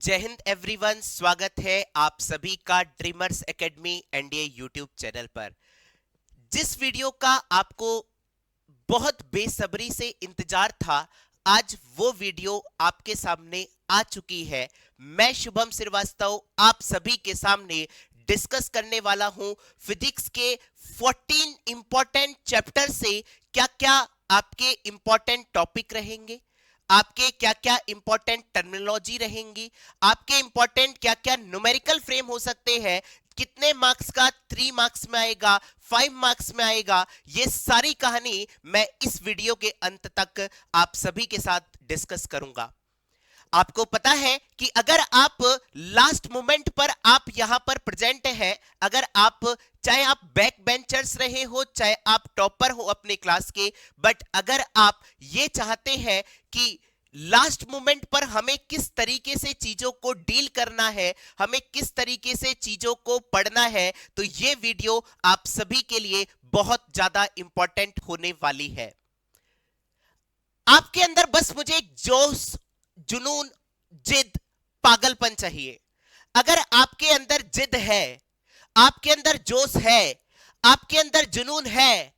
जय हिंद एवरीवन, स्वागत है आप सभी का dreamers academy NDA YouTube channel पर। जिस वीडियो का आपको बहुत बेसब्री से इंतजार था, आज वो वीडियो आपके सामने आ चुकी है। मैं शुभम श्रीवास्तव आप सभी के सामने डिस्कस करने वाला हूं फिजिक्स के 14 इंपॉर्टेंट चैप्टर से क्या क्या आपके इंपॉर्टेंट टॉपिक रहेंगे, आपके क्या क्या इंपॉर्टेंट टर्मिनोलॉजी रहेंगी, आपके इंपॉर्टेंट क्या क्या न्यूमेरिकल फ्रेम हो सकते हैं, कितने मार्क्स का 3 मार्क्स में आएगा, 5 मार्क्स में आएगा। ये सारी कहानी मैं इस वीडियो के अंत तक आप सभी के साथ डिस्कस करूंगा। आपको पता है कि अगर आप लास्ट मोमेंट पर आप यहां पर प्रेजेंट है, अगर आप चाहे आप बैक बेंचर्स रहे हो, चाहे आप टॉपर हो अपने क्लास के, बट अगर आप ये चाहते हैं कि लास्ट मोमेंट पर हमें किस तरीके से चीजों को डील करना है, हमें किस तरीके से चीजों को पढ़ना है, तो ये वीडियो आप सभी के लिए बहुत ज्यादा इंपॉर्टेंट होने वाली है। आपके अंदर बस मुझे एक जोश, जुनून, जिद, पागलपन चाहिए। अगर आपके अंदर जिद है, आपके अंदर जोश है, आपके अंदर जुनून है,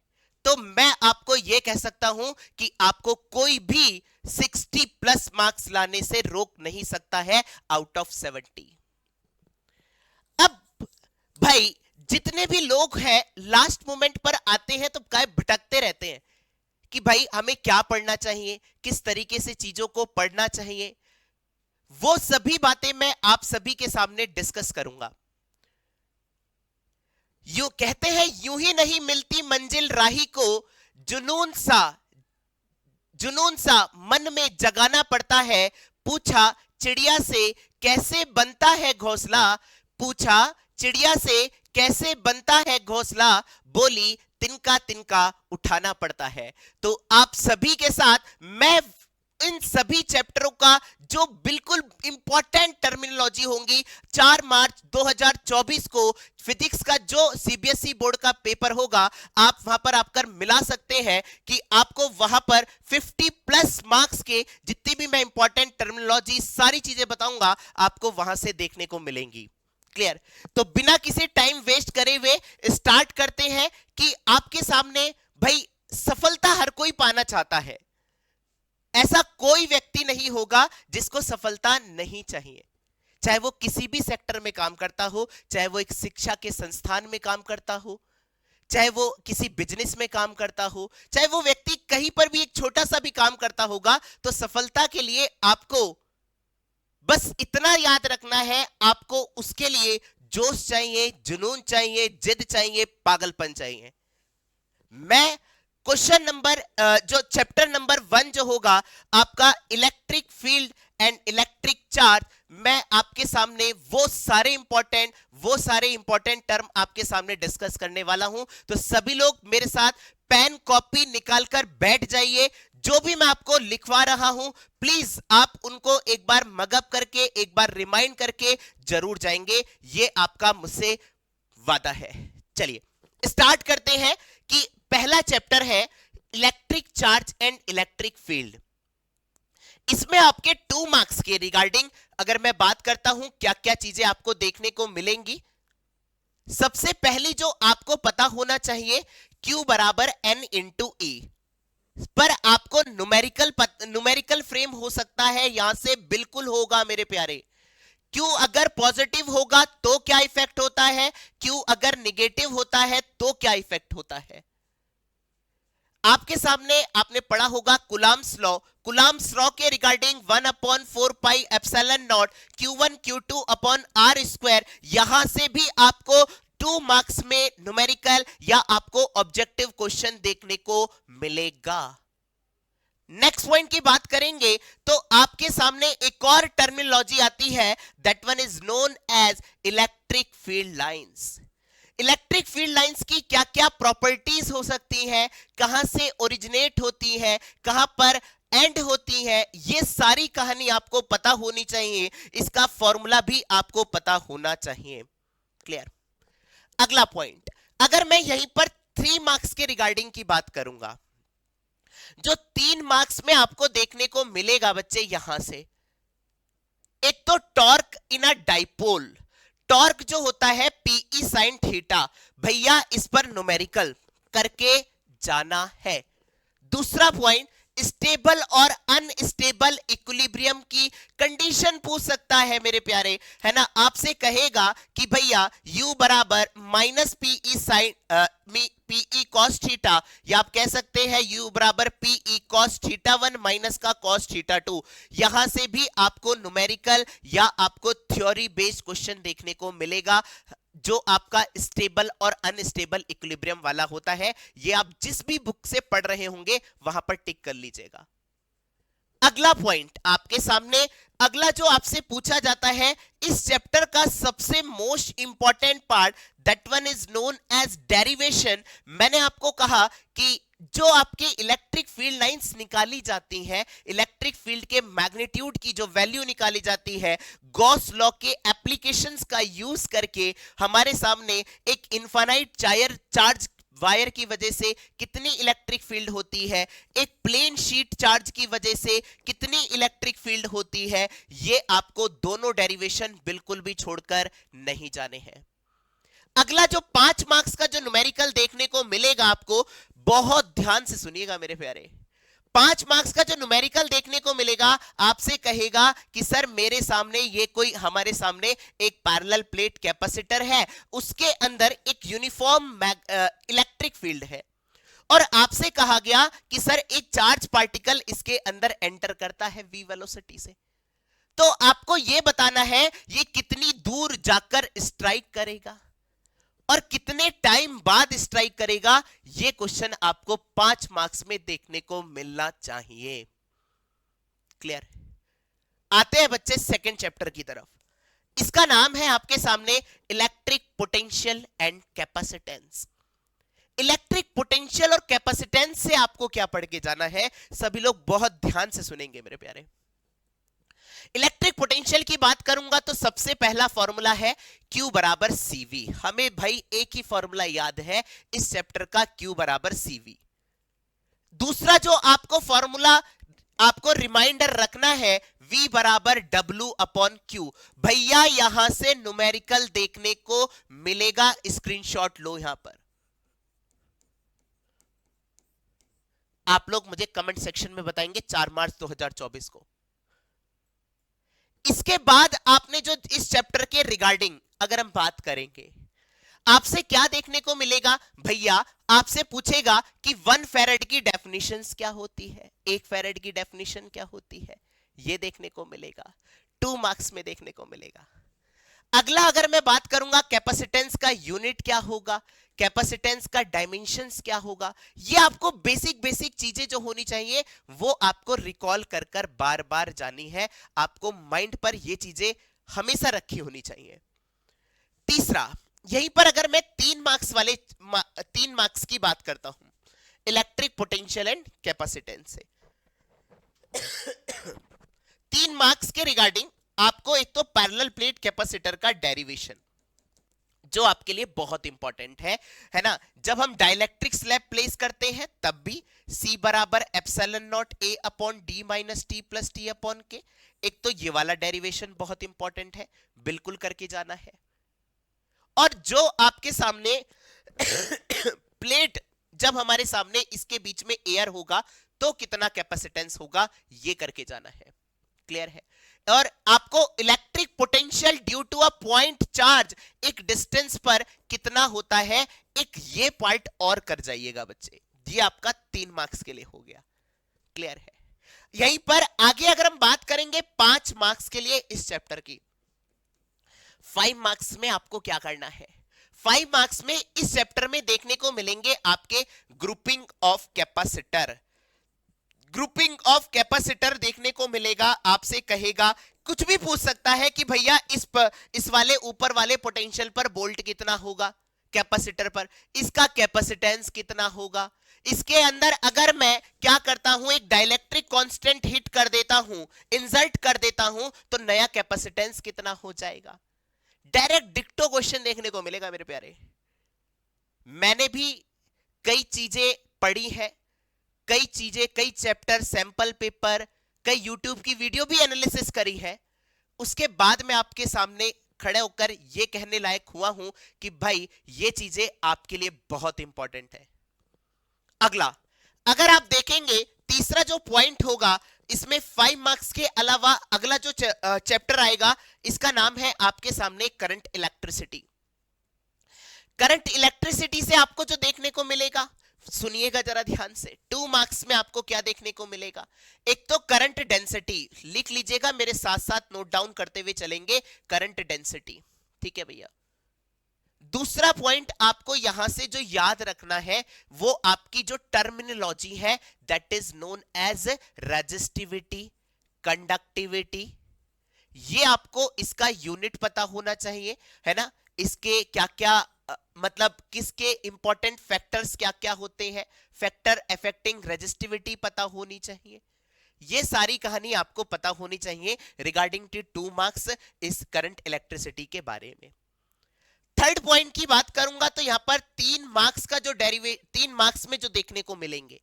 तो मैं आपको यह कह सकता हूं कि आपको कोई भी 60 प्लस मार्क्स लाने से रोक नहीं सकता है आउट ऑफ 70। अब भाई, जितने भी लोग हैं लास्ट मोमेंट पर आते हैं तो काय भटकते रहते हैं कि भाई हमें क्या पढ़ना चाहिए, किस तरीके से चीजों को पढ़ना चाहिए। वो सभी बातें मैं आप सभी के सामने डिस्कस करूंगा। यूं कहते हैं, यूं ही नहीं मिलती मंजिल राही को, जुनून सा मन में जगाना पड़ता है। पूछा चिड़िया से कैसे बनता है घोंसला, पूछा चिड़िया से कैसे बनता है घोंसला, बोली तिनका तिनका उठाना पड़ता है। तो आप सभी के साथ मैं इन सभी चैप्टरों का जो बिल्कुल इंपॉर्टेंट टर्मिनोलॉजी होंगी, 4 मार्च 2024 को फिजिक्स का जो सीबीएसई बोर्ड का पेपर होगा, आप वहां पर आकर मिला सकते हैं कि आपको वहां पर 50 प्लस मार्क्स के जितनी भी मैं इंपॉर्टेंट टर्मिनोलॉजी सारी चीजें बताऊंगा, आपको वहां से देखने को मिलेंगी। क्लियर? तो बिना किसी टाइम वेस्ट करे हुए स्टार्ट करते हैं कि आपके सामने भाई सफलता हर कोई पाना चाहता है। ऐसा कोई व्यक्ति नहीं होगा जिसको सफलता नहीं चाहिए, चाहे वो किसी भी सेक्टर में काम करता हो, चाहे वो एक शिक्षा के संस्थान में काम करता हो, चाहे वो किसी बिजनेस में काम करता हो, चाहे वो व्यक्ति कहीं पर भी एक छोटा सा भी काम करता होगा, तो सफलता के लिए आपको बस इतना याद रखना है, आपको उसके लिए जोश चाहिए, जुनून चाहिए, जिद चाहिए, पागलपन चाहिए। मैं क्वेश्चन नंबर जो चैप्टर नंबर 1 जो होगा आपका electric field and electric charge, मैं आपके सामने वो सारे इंपॉर्टेंट टर्म आपके सामने डिस्कस करने वाला हूं। तो सभी लोग मेरे साथ पेन कॉपी निकालकर बैठ जाइए। जो भी मैं आपको लिखवा रहा हूं, प्लीज आप उनको एक बार मगअप करके, एक बार रिमाइंड करके जरूर जाएंगे, ये आपका मुझसे वादा है। चलिए स्टार्ट करते हैं कि पहला चैप्टर है electric charge and electric field. इसमें आपके 2 मार्क्स के रिगार्डिंग अगर मैं बात करता हूं क्या क्या चीजें आपको देखने को मिलेंगी। सबसे पहली जो आपको पता होना चाहिए, Q बराबर N इंटू E पर आपको न्यूमेरिकल फ्रेम हो सकता है, यहां से बिल्कुल होगा मेरे प्यारे। Q अगर पॉजिटिव होगा तो क्या इफेक्ट होता है, Q अगर निगेटिव होता है तो क्या इफेक्ट होता है। आपके सामने आपने पढ़ा होगा कुलाम्स लॉ के regarding 1/4 pi epsilon not Q1 Q2 upon R square. यहां से भी आपको 2 मार्क्स में न्यूमेरिकल या आपको ऑब्जेक्टिव क्वेश्चन देखने को मिलेगा। नेक्स्ट पॉइंट की बात करेंगे तो आपके सामने एक और टर्मिनोलॉजी आती है, that one is known as electric field lines. Electric field lines की क्या क्या प्रॉपर्टीज हो सकती हैं, कहां से ओरिजिनेट होती है, कहां पर एंड होती है, ये सारी कहानी आपको पता होनी चाहिए। इसका फॉर्मूला भी आपको पता होना चाहिए। क्लियर? अगला पॉइंट, अगर मैं यहीं पर 3 मार्क्स के रिगार्डिंग की बात करूंगा, जो 3 मार्क्स में आपको देखने को मिलेगा बच्चे, यहां से एक तो torque in a dipole, torque जो होता है पीई साइन थीटा, भैया इस पर न्यूमेरिकल करके जाना है। दूसरा पॉइंट, स्टेबल और अनस्टेबल इक्विलिब्रियम की कंडीशन पूछ सकता है मेरे प्यारे, है ना। आपसे कहेगा कि भैया u बराबर minus PE sine PE cos theta, या आप कह सकते हैं u बराबर पीई कॉस थीटा 1 माइनस का कॉस थीटा 2। यहां से भी आपको न्यूमेरिकल या आपको थ्योरी बेस्ड क्वेश्चन देखने को मिलेगा, जो आपका स्टेबल और अनस्टेबल इक्विलिब्रियम वाला होता है। ये आप जिस भी बुक से पढ़ रहे होंगे वहां पर टिक कर लीजिएगा। अगला पॉइंट आपके सामने, अगला जो आपसे पूछा जाता है इस चैप्टर का सबसे most important part, that one is known as derivation. मैंने आपको कहा कि जो आपके इलेक्ट्रिक फील्ड लाइंस निकाली जाती हैं, इलेक्ट्रिक फील्ड के मैग्नीट्यूड की जो वैल्यू निकाली जाती है, गॉस लॉ के एप्लीकेशंस का यूज करके हमारे सामने एक इनफाइनाइट चार्ज वायर की वजह से कितनी इलेक्ट्रिक फील्ड होती है, एक प्लेन शीट चार्ज की वजह से कितनी इलेक्ट्रिक फील्ड होती है, ये आपको दोनों डेरिवेशन बिल्कुल भी छोड़कर नहीं जाने हैं। अगला जो 5 मार्क्स का जो न्यूमेरिकल देखने को मिलेगा आपको, बहुत ध्यान से सुनिएगा मेरे प्यारे। 5 मार्क्स का जो न्यूमेरिकल देखने को मिलेगा, आपसे कहेगा कि सर मेरे सामने ये कोई, हमारे सामने एक पैरेलल प्लेट कैपेसिटर है, उसके अंदर एक यूनिफॉर्म इलेक्ट्रिक फील्ड है, और आपसे कहा गया कि सर एक चार्ज पार्टिकल इसके अंदर एंटर करता है v वेलोसिटी से। तो आपको यह बताना है ये कितनी दूर जाकर स्ट्राइक करेगा और कितने टाइम बाद स्ट्राइक करेगा। यह क्वेश्चन आपको 5 मार्क्स में देखने को मिलना चाहिए। क्लियर? आते हैं बच्चे सेकंड चैप्टर की तरफ। इसका नाम है आपके सामने electric potential and capacitance. Electric potential और कैपेसिटेंस से आपको क्या पढ़ के जाना है, सभी लोग बहुत ध्यान से सुनेंगे मेरे प्यारे। इलेक्ट्रिक पोटेंशियल की बात करूंगा तो सबसे पहला फॉर्मूला है Q बराबर CV। हमें भाई एक ही फॉर्मूला याद है इस चैप्टर का, Q बराबर CV। दूसरा जो आपको फॉर्मूला आपको रिमाइंडर रखना है, V बराबर W अपॉन Q। भैया यहां से न्यूमेरिकल देखने को मिलेगा, स्क्रीनशॉट लो। यहां पर आप लोग मुझे कमेंट सेक्शन में बताएंगे 4 मार्च 2024 को। इसके बाद आपने जो इस चैप्टर के रिगार्डिंग अगर हम बात करेंगे, आपसे क्या देखने को मिलेगा, भैया आपसे पूछेगा कि 1 फैराड की डेफिनेशन क्या होती है, 1 फैराड की डेफिनेशन क्या होती है, यह देखने को मिलेगा, 2 मार्क्स में देखने को मिलेगा। अगला अगर मैं बात करूंगा कैपेसिटेंस का यूनिट क्या होगा, कैपेसिटेंस का डायमेंशंस क्या होगा, ये आपको बेसिक चीजें जो होनी चाहिए वो आपको रिकॉल कर कर बार बार जानी है। आपको माइंड पर ये चीजें हमेशा रखी होनी चाहिए। तीसरा, यहीं पर अगर मैं 3 मार्क्स की बात करता हूं इलेक्ट्रिक पोटेंशियल एंड कैपेसिटेंस से, 3 मार्क्स के रिगार्डिंग आपको एक तो पैरेलल प्लेट कैपेसिटर का डेरिवेशन जो आपके लिए बहुत इंपॉर्टेंट है ना। जब हम डाइलेक्ट्रिक स्लैब प्लेस करते हैं तब भी C बराबर epsilon not A upon D minus T plus T upon K। एक तो ये वाला डेरिवेशन बहुत इंपॉर्टेंट है, बिल्कुल करके जाना है। और जो आपके सामने प्लेट जब हमारे सामने इसके बीच में एयर होगा तो कितना कैपेसिटेंस होगा, ये करके जाना है। क्लियर है? और आपको electric potential due to a point charge एक डिस्टेंस पर कितना होता है, एक ये पार्ट और कर जाइएगा बच्चे, ये आपका 3 मार्क्स के लिए हो गया। क्लियर है? यहीं पर आगे अगर हम बात करेंगे 5 मार्क्स के लिए इस चैप्टर की, 5 मार्क्स में आपको क्या करना है, 5 मार्क्स में इस चैप्टर में देखने को मिलेंगे आपके grouping of capacitor. Grouping of capacitor देखने को मिलेगा, आपसे कहेगा, कुछ भी पूछ सकता है कि भैया इस वाले ऊपर वाले पोटेंशियल पर वोल्ट कितना होगा, कैपेसिटर पर इसका कैपेसिटेंस कितना होगा। इसके अंदर अगर मैं क्या करता हूं, एक डाइलेक्ट्रिक कांस्टेंट हिट कर देता हूं, इंसर्ट कर देता हूं, तो नया कैपेसिटेंस कितना हो जाएगा। डायरेक्ट डिक्टो क्वेश्चन देखने को मिलेगा मेरे प्यारे। मैंने भी कई चीजें पढ़ी है, कई चैप्टर, सैंपल पेपर, कई यूट्यूब की वीडियो भी एनालिसिस करी है। उसके बाद मैं आपके सामने खड़े होकर ये कहने लायक हुआ हूं कि भाई ये चीजें आपके लिए बहुत इंपॉर्टेंट है। अगला, अगर आप देखेंगे तीसरा जो पॉइंट होगा इसमें 5 मार्क्स के अलावा अगला जो चैप्टर आएगा इसका नाम है आपके सामने करंट इलेक्ट्रिसिटी। करंट इलेक्ट्रिसिटी से आपको जो देखने को मिलेगा, सुनिएगा जरा ध्यान से, 2 मार्क्स में आपको क्या देखने को मिलेगा। एक तो करंट डेंसिटी, लिख लीजिएगा मेरे साथ साथ नोट डाउन करते हुए चलेंगे, करंट डेंसिटी, ठीक है भैया। दूसरा पॉइंट आपको यहां से जो याद रखना है वो आपकी जो टर्मिनोलॉजी है that is known as resistivity, conductivity. ये आपको इसका यूनिट पता होना चाहिए, है ना। इसके क्या क्या मतलब किसके इंपॉर्टेंट फैक्टर्स क्या क्या होते हैं, फैक्टर अफेक्टिंग रेजिस्टिविटी पता होनी चाहिए। ये सारी कहानी आपको पता होनी चाहिए रिगार्डिंग टू 2 मार्क्स इस करंट इलेक्ट्रिसिटी के बारे में। थर्ड पॉइंट की बात करूंगा तो यहां पर 3 मार्क्स का जो 3 मार्क्स में जो देखने को मिलेंगे,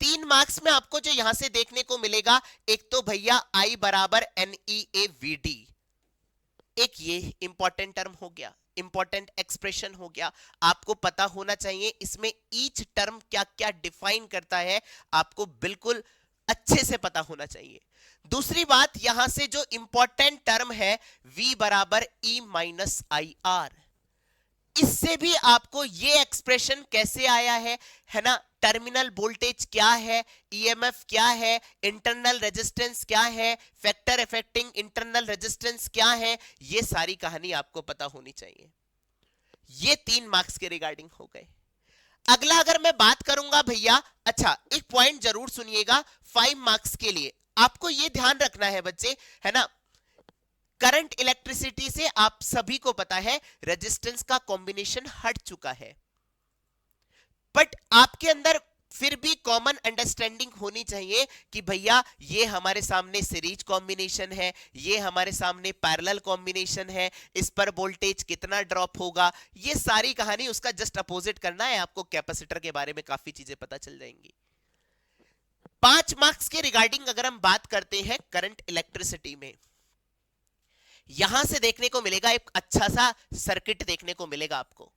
3 मार्क्स में आपको जो यहां से देखने को मिलेगा, एक तो भैया I बराबर NeAVD, एक ये इंपॉर्टेंट टर्म हो गया, इंपॉर्टेंट एक्सप्रेशन हो गया, आपको पता होना चाहिए इसमें ईच टर्म क्या क्या डिफाइन करता है, आपको बिल्कुल अच्छे से पता होना चाहिए। दूसरी बात, यहां से जो इंपॉर्टेंट टर्म है V बराबर E माइनस IR, इससे भी आपको ये एक्सप्रेशन कैसे आया है ना, टर्मिनल वोल्टेज क्या है, ईएमएफ क्या है, इंटरनल रेजिस्टेंस क्या है, फैक्टर अफेक्टिंग इंटरनल रेजिस्टेंस क्या है, ये सारी कहानी आपको पता होनी चाहिए। ये 3 मार्क्स के रिगार्डिंग हो गए। अगला अगर मैं बात करूंगा भैया, अच्छा एक पॉइंट जरूर सुनिएगा 5 मार्क्स के लिए, आपको ये ध्यान रखना है बच्चे, है ना। करंट इलेक्ट्रिसिटी से आप सभी को पता है रेजिस्टेंस का कॉम्बिनेशन हट चुका है, बट आपके अंदर फिर भी कॉमन अंडरस्टैंडिंग होनी चाहिए कि भैया ये हमारे सामने सीरीज कॉम्बिनेशन है, ये हमारे सामने पैरेलल कॉम्बिनेशन है, इस पर वोल्टेज कितना ड्रॉप होगा, ये सारी कहानी उसका जस्ट अपोजिट करना है। आपको कैपेसिटर के बारे में काफी चीजें पता चल जाएंगी। 5 मार्क्स के रिगार्डिंग अगर हम बात करते हैं करंट इलेक्ट्रिसिटी में, यहां से देखने को मिलेगा एक अच्छा सा सर्किट देखने को मिलेगा आपको,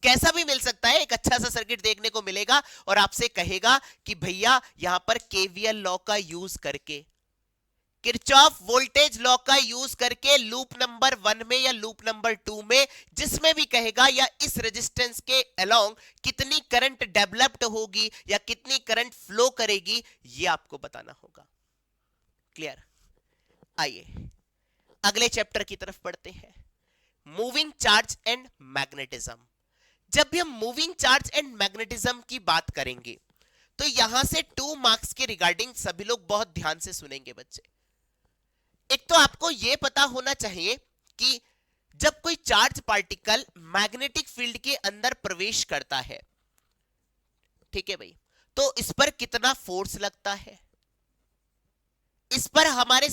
कैसा भी मिल सकता है, एक अच्छा सा सर्किट देखने को मिलेगा और आपसे कहेगा कि भैया यहां पर केवीएल लॉ का यूज करके, किरचॉफ वोल्टेज लॉ का यूज करके लूप नंबर 1 में या लूप नंबर 2 में, जिसमें भी कहेगा या इस रेजिस्टेंस के अलोंग कितनी करंट डेवलप्ड होगी या कितनी करंट फ्लो करेगी, ये आपको बताना होगा। क्लियर? आइए अगले चैप्टर की तरफ पढ़ते हैं, मूविंग चार्ज एंड मैग्नेटिज्म। जब भी हम मूविंग चार्ज एंड मैग्नेटिज्म की बात करेंगे तो यहां से 2 मार्क्स के रिगार्डिंग सभी लोग बहुत ध्यान से सुनेंगे बच्चे। एक तो आपको यह पता होना चाहिए कि जब कोई चार्ज पार्टिकल मैग्नेटिक फील्ड के अंदर प्रवेश करता है, ठीक है भाई, तो इस पर कितना फोर्स लगता है, इस पर हमारे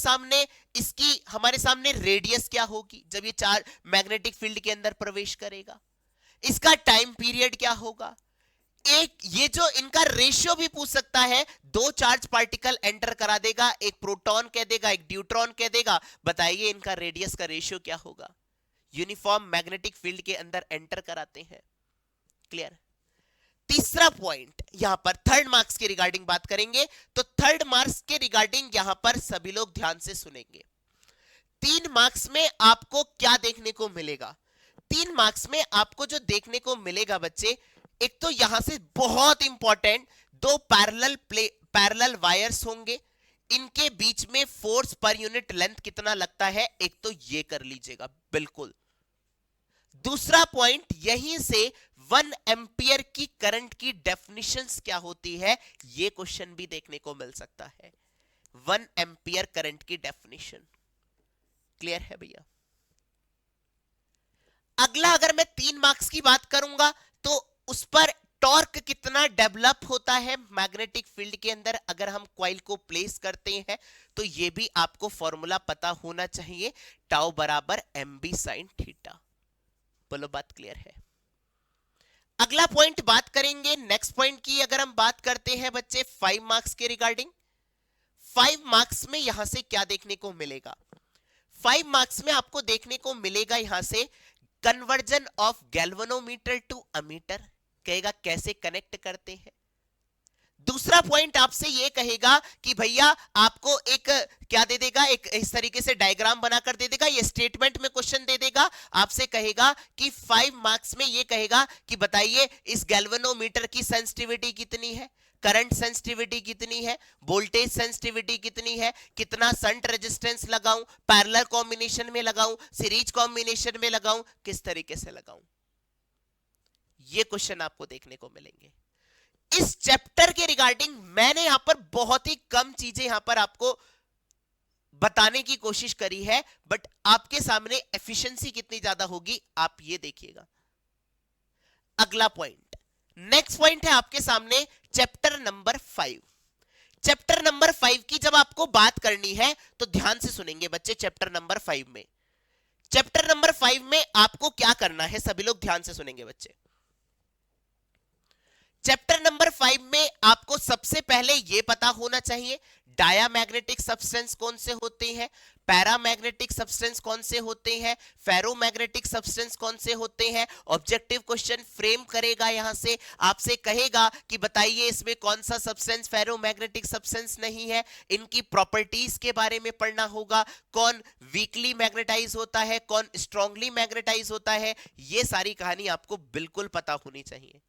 सामने रेडियस क्या होगी जब ये चार्ज मैग्नेटिक फील्ड के अंदर प्रवेश करेगा, इसका टाइम पीरियड क्या होगा, एक ये जो इनका रेशियो भी पूछ सकता है, 2 चार्ज पार्टिकल एंटर करा देगा, एक प्रोटॉन कह देगा एक न्यूट्रॉन कह देगा, बताइए इनका रेडियस का रेशियो क्या होगा। यूनिफॉर्म मैग्नेटिक फील्ड के अंदर एंटर कराते हैं। क्लियर? तीसरा पॉइंट यहां पर थर्ड मार्क्स के रिगार्डिंग बात करेंगे, तो थर्ड मार्क्स के रिगार्डिंग यहां पर सभी लोग ध्यान से सुनेंगे। 3 मार्क्स में आपको क्या देखने को मिलेगा, 3 मार्क्स में आपको जो देखने को मिलेगा बच्चे, एक तो यहां से बहुत इंपॉर्टेंट 2 पैरेलल वायर्स होंगे, इनके बीच में फोर्स पर यूनिट लेंथ कितना लगता है, एक तो ये कर लीजिएगा बिल्कुल। दूसरा पॉइंट, यहीं से 1 एम्पियर की करंट की डेफिनेशंस क्या होती है, ये क्वेश्चन भी देखने को मिल सकता है, 1 एम्पियर करंट की डेफिनेशन। क्लियर है भैया? अगला अगर मैं 3 मार्क्स की बात करूंगा तो उस पर टॉर्क कितना डेवलप होता है मैग्नेटिक फील्ड के अंदर अगर हम कॉइल को प्लेस करते हैं, तो ये भी आपको फॉर्मूला पता होना चाहिए, टाउ बराबर mb sin थीटा। बोलो बात क्लियर है? अगला पॉइंट बात करेंगे नेक्स्ट पॉइंट की, अगर हम बात करते हैं बच्चे 5 मार्क्स के रिगार्डिंग, 5 मार्क्स में यहां से क्या देखने को मिलेगा? 5 मार्क्स में आपको देखने को मिलेगा यहां से conversion of galvanometer to ammeter, कहेगा कैसे कनेक्ट करते हैं। दूसरा पॉइंट आपसे ये कहेगा कि भैया आपको एक क्या दे देगा, एक इस तरीके से डायग्राम बनाकर दे देगा, ये स्टेटमेंट में क्वेश्चन दे देगा, आपसे कहेगा कि 5 मार्क्स में ये कहेगा कि बताइए इस गैल्वेनोमीटर की सेंसिटिविटी कितनी है, करंट सेंसिटिविटी कितनी है, वोल्टेज सेंसिटिविटी कितनी है, कितना संट रेजिस्टेंस लगाऊं, पैरेलल कॉम्बिनेशन में लगाऊं, सीरीज कॉम्बिनेशन में लगाऊं, किस तरीके से लगाऊं। ये क्वेश्चन आपको देखने को मिलेंगे। इस चैप्टर के रिगार्डिंग मैंने यहां पर बहुत ही कम चीजें यहां पर आपको बताने की कोशिश करी है, बट आपके सामने एफिशिएंसी कितनी ज्यादा होगी आप ये देखिएगा। अगला पॉइंट, नेक्स्ट पॉइंट है आपके सामने चैप्टर नंबर 5। चैप्टर नंबर 5 की जब आपको बात करनी है तो ध्यान से सुनेंगे बच्चे। चैप्टर नंबर 5 में, चैप्टर नंबर 5 में आपको क्या करना है, सभी लोग ध्यान से सुनेंगे बच्चे। चैप्टर नंबर 5 में आपको सबसे पहले यह पता होना चाहिए डायामैग्नेटिक सब्सटेंस कौन से होते हैं, पैरामैग्नेटिक सब्सटेंस कौन से होते हैं, फेरोमैग्नेटिक सब्सटेंस कौन से होते हैं। ऑब्जेक्टिव क्वेश्चन फ्रेम करेगा, यहां से आपसे कहेगा कि बताइए इसमें कौन सा सब्सटेंस फेरोमैग्नेटिक सब्सटेंस नहीं है, इनकी प्रॉपर्टीज के बारे में पढ़ना होगा, कौन वीकली मैग्नेटाइज होता है, कौन स्ट्रांगली मैग्नेटाइज होता है, ये सारी कहानी आपको बिल्कुल पता होनी चाहिए।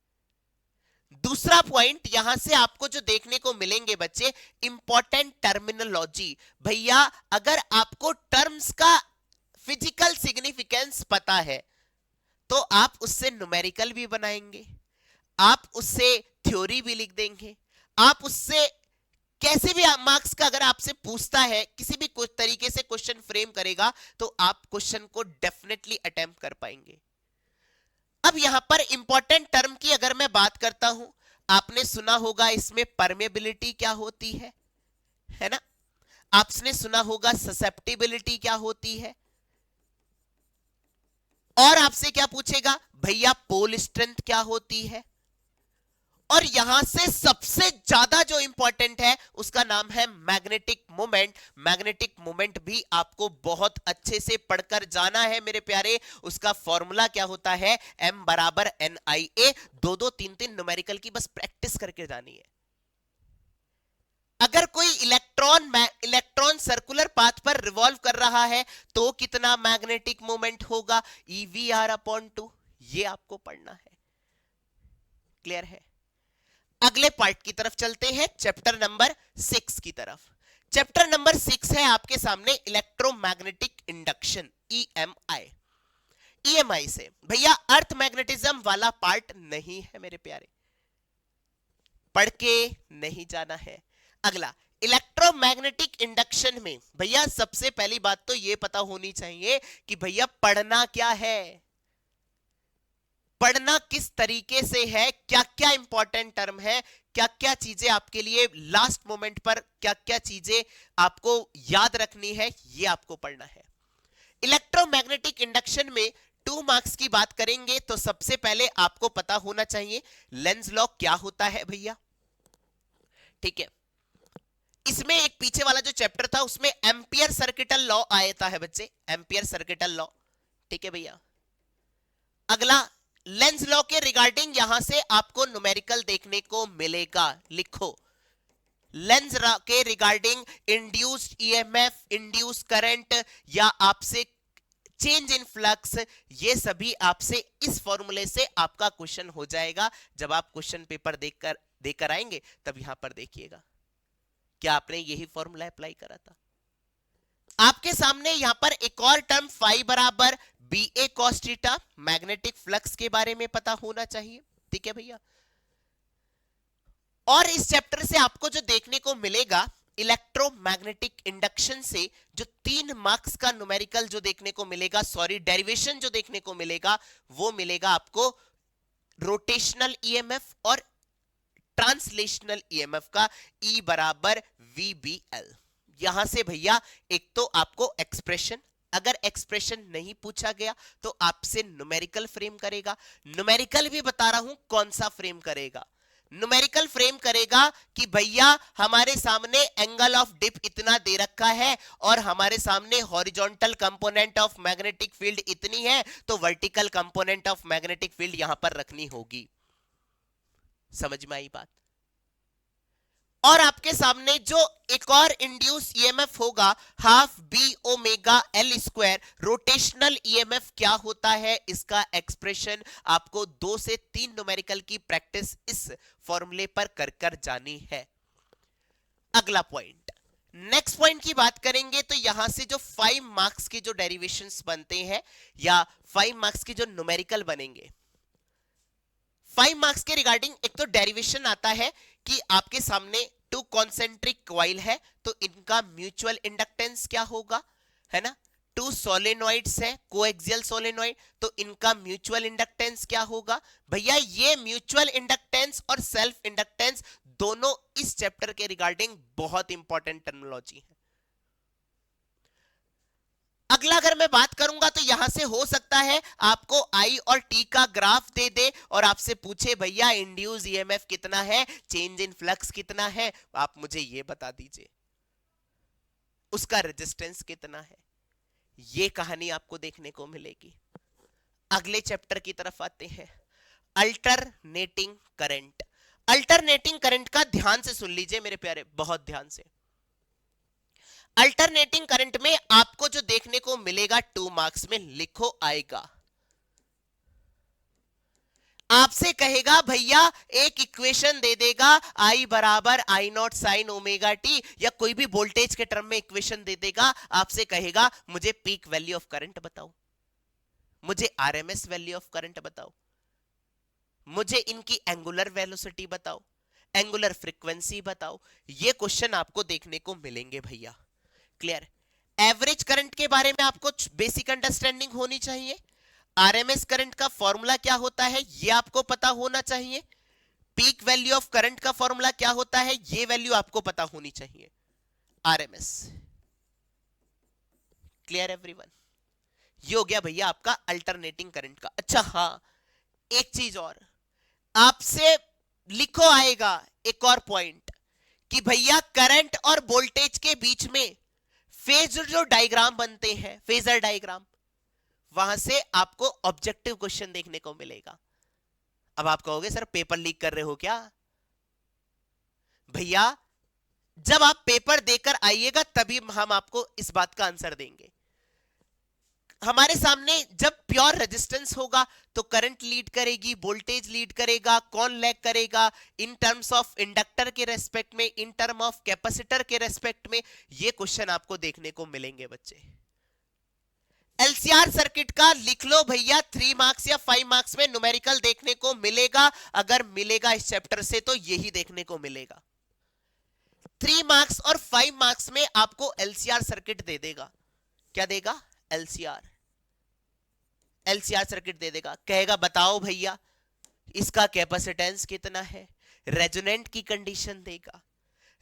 दूसरा पॉइंट यहां से आपको जो देखने को मिलेंगे बच्चे, इंपॉर्टेंट टर्मिनोलॉजी। भैया अगर आपको टर्म्स का फिजिकल सिग्निफिकेंस पता है तो आप उससे न्यूमेरिकल भी बनाएंगे, आप उससे थ्योरी भी लिख देंगे, आप उससे कैसे भी मार्क्स का अगर आपसे पूछता है किसी भी कुछ तरीके से क्वेश्चन फ्रेम करेगा तो आप क्वेश्चन को डेफिनेटली अटेम्प्ट कर पाएंगे। अब यहां पर इंपॉर्टेंट टर्म की अगर मैं बात करता हूं, आपने सुना होगा इसमें परमेबिलिटी क्या होती है ना, आपने सुना होगा ससेप्टिबिलिटी क्या होती है, और आपसे क्या पूछेगा भैया पोल स्ट्रेंथ क्या होती है, और यहां से सबसे ज्यादा जो इंपॉर्टेंट है उसका नाम है मैग्नेटिक मोमेंट। मैग्नेटिक मोमेंट भी आपको बहुत अच्छे से पढ़कर जाना है मेरे प्यारे। उसका फॉर्मूला क्या होता है, M बराबर NIA, 2-2-3-3 न्यूमेरिकल की बस प्रैक्टिस करके जानी है। अगर कोई इलेक्ट्रॉन सर्कुलर पाथ पर रिवॉल्व कर रहा है तो कितना मैग्नेटिक मोमेंट होगा, EVR/2, ये आपको पढ़ना है। क्लियर है? अगले पार्ट की तरफ चलते हैं, चैप्टर नंबर 6 की तरफ। चैप्टर नंबर 6 है आपके सामने इलेक्ट्रोमैग्नेटिक इंडक्शन, EMI से भैया अर्थ मैग्नेटिज्म वाला पार्ट नहीं है मेरे प्यारे, पढ़ के नहीं जाना है। अगला इलेक्ट्रोमैग्नेटिक इंडक्शन में भैया सबसे पहली बात तो यह पता होनी चाहिए कि भैया पढ़ना क्या है, पढ़ना किस तरीके से है, क्या क्या इंपॉर्टेंट टर्म है, क्या क्या चीजें आपके लिए लास्ट मोमेंट पर क्या क्या चीजें आपको याद रखनी है, ये आपको पढ़ना है। इलेक्ट्रोमैग्नेटिक इंडक्शन में 2 मार्क्स की बात करेंगे तो सबसे पहले आपको पता होना चाहिए लेंज लॉ क्या होता है भैया। ठीक है, इसमें एक पीछे वाला जो चैप्टर था उसमें एम्पियर सर्किटल लॉ आया है बच्चे, एम्पियर सर्किटल लॉ। ठीक है भैया, अगला लेंज लॉ के रिगार्डिंग यहां से आपको न्यूमेरिकल देखने को मिलेगा, लिखो लेंज के regarding induced EMF, induce current या आपसे चेंज इन फ्लक्स, ये सभी आपसे इस फॉर्मूले से आपका क्वेश्चन हो जाएगा। जब आप क्वेश्चन पेपर देकर आएंगे तब यहां पर देखिएगा क्या आपने यही फॉर्मूला अप्लाई करा था। आपके सामने यहां पर एक और टर्म फाई बराबर BA cos theta, magnetic flux के बारे में पता होना चाहिए। ठीक है भैया, और इस चैप्टर से आपको जो देखने को मिलेगा इलेक्ट्रोमैग्नेटिक इंडक्शन से जो 3 मार्क्स का न्यूमेरिकल जो देखने को मिलेगा, सॉरी डेरिवेशन जो देखने को मिलेगा, वो मिलेगा आपको रोटेशनल ईएमएफ और ट्रांसलेशनल ईएमएफ का, E बराबर VBL। यहां से भैया एक तो आपको एक्सप्रेशन, अगर एक्सप्रेशन नहीं पूछा गया तो आपसे न्यूमेरिकल फ्रेम करेगा। न्यूमेरिकल भी बता रहा हूं कौन सा फ्रेम करेगा, न्यूमेरिकल फ्रेम करेगा कि भैया हमारे सामने एंगल ऑफ डिप इतना दे रखा है और हमारे सामने horizontal component of magnetic field इतनी है, तो vertical component of magnetic field यहां पर रखनी होगी। समझ में आई बात? और आपके सामने जो एक और इंड्यूस ईएमएफ होगा half B omega L square, rotational EMF क्या होता है इसका एक्सप्रेशन आपको 2 से 3 न्यूमेरिकल की प्रैक्टिस इस फॉर्मूले पर कर कर जानी है। अगला पॉइंट, नेक्स्ट पॉइंट की बात करेंगे तो यहां से जो 5 मार्क्स के जो डेरिवेशंस बनते हैं या 5 मार्क्स के जो न्यूमेरिकल बनेंगे, 5 मार्क्स के रिगार्डिंग एक तो डेरिवेशन आता है कि आपके सामने 2 कॉन्सेंट्रिक कॉइल है तो इनका म्यूचुअल इंडक्टेंस क्या होगा, है ना। 2 सोलेनॉइड्स है, कोएक्सियल सोलेनॉइड, तो इनका म्यूचुअल इंडक्टेंस क्या होगा। भैया ये म्यूचुअल इंडक्टेंस और सेल्फ इंडक्टेंस दोनों इस चैप्टर के रिगार्डिंग बहुत इंपॉर्टेंट टर्मिनोलॉजी है। अगला अगर मैं बात करूंगा तो यहां से हो सकता है आपको आई और टी का ग्राफ दे दे और आपसे पूछे भैया इंड्यूस ईएमएफ कितना है, चेंज इन फ्लक्स कितना है, आप मुझे ये बता दीजिए, उसका रेजिस्टेंस कितना है। ये कहानी आपको देखने को मिलेगी। अगले चैप्टर की तरफ आते हैं, अल्टरनेटिंग करंट। अल्टरनेटिंग करंट का ध्यान से सुन लीजिए मेरे प्यारे, बहुत ध्यान से। अल्टरनेटिंग करंट में आपको जो देखने को मिलेगा 2 मार्क्स में लिखो आएगा, आपसे कहेगा भैया एक इक्वेशन दे देगा I बराबर आई नॉट साइन ओमेगा टी, या कोई भी वोल्टेज के टर्म में इक्वेशन दे देगा, आपसे कहेगा मुझे पीक वैल्यू ऑफ करंट बताओ, मुझे आरएमएस वैल्यू ऑफ करंट बताओ, मुझे इनकी एंगुलर वेलोसिटी बताओ, एंगुलर फ्रीक्वेंसी बताओ। ये क्वेश्चन आपको देखने को मिलेंगे भैया। क्लियर? एवरेज करंट के बारे में आपको बेसिक अंडरस्टैंडिंग होनी चाहिए। आरएमएस करंट का फॉर्मूला क्या होता है ये आपको पता होना चाहिए। पीक वैल्यू ऑफ करंट का फॉर्मूला क्या होता है ये वैल्यू आपको पता होनी चाहिए, आरएमएस। Clear everyone? ये हो गया भैया आपका अल्टरनेटिंग करंट का। अच्छा हाँ, एक चीज और आपसे लिखो आएगा, एक और पॉइंट कि भैया करंट और वोल्टेज के बीच में फेजर जो डायग्राम बनते हैं, फेजर डायग्राम, वहां से आपको ऑब्जेक्टिव क्वेश्चन देखने को मिलेगा। अब आप कहोगे सर पेपर लीक कर रहे हो क्या? भैया जब आप पेपर देकर आइएगा तभी हम आपको इस बात का आंसर देंगे। हमारे सामने जब प्योर रेजिस्टेंस होगा तो करंट लीड करेगी, वोल्टेज लीड करेगा, कौन लैग करेगा इन टर्म्स ऑफ इंडक्टर के रेस्पेक्ट में, इन टर्म ऑफ कैपेसिटर के रेस्पेक्ट में, ये क्वेश्चन आपको देखने को मिलेंगे बच्चे। एलसीआर सर्किट का लिख लो भैया, 3 मार्क्स या 5 मार्क्स में न्यूमेरिकल देखने को मिलेगा। अगर मिलेगा इस चैप्टर से तो यही देखने को मिलेगा। 3 मार्क्स और 5 मार्क्स में आपको एलसीआर सर्किट दे देगा। क्या देगा? एलसीआर सर्किट दे देगा। कहेगा बताओ भैया इसका कैपेसिटेंस कितना है, रेजोनेंट की कंडीशन देगा।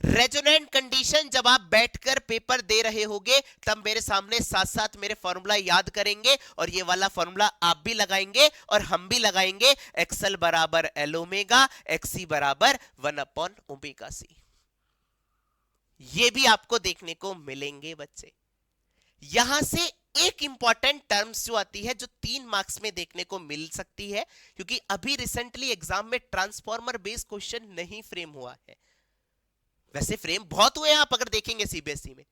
रेजोनेंट कंडीशन जब आप बैठकर पेपर दे रहे होगे तब मेरे सामने साथ साथ मेरे फॉर्मूला याद करेंगे और ये वाला फॉर्मूला आप भी लगाएंगे और हम भी लगाएंगे। एक्सएल बराबर एल ओमेगा, एक्सी बराबर 1/ओमेगा सी। ये भी आपको देखने को मिलेंगे बच्चे। यहां से एक इंपॉर्टेंट टर्म्स जो आती है जो 3 मार्क्स में देखने को मिल सकती है, क्योंकि अभी रिसेंटली एग्जाम में ट्रांसफॉर्मर बेस्ड क्वेश्चन नहीं फ्रेम हुआ है। वैसे फ्रेम बहुत हुए हैं, आप अगर देखेंगे सीबीएसई में,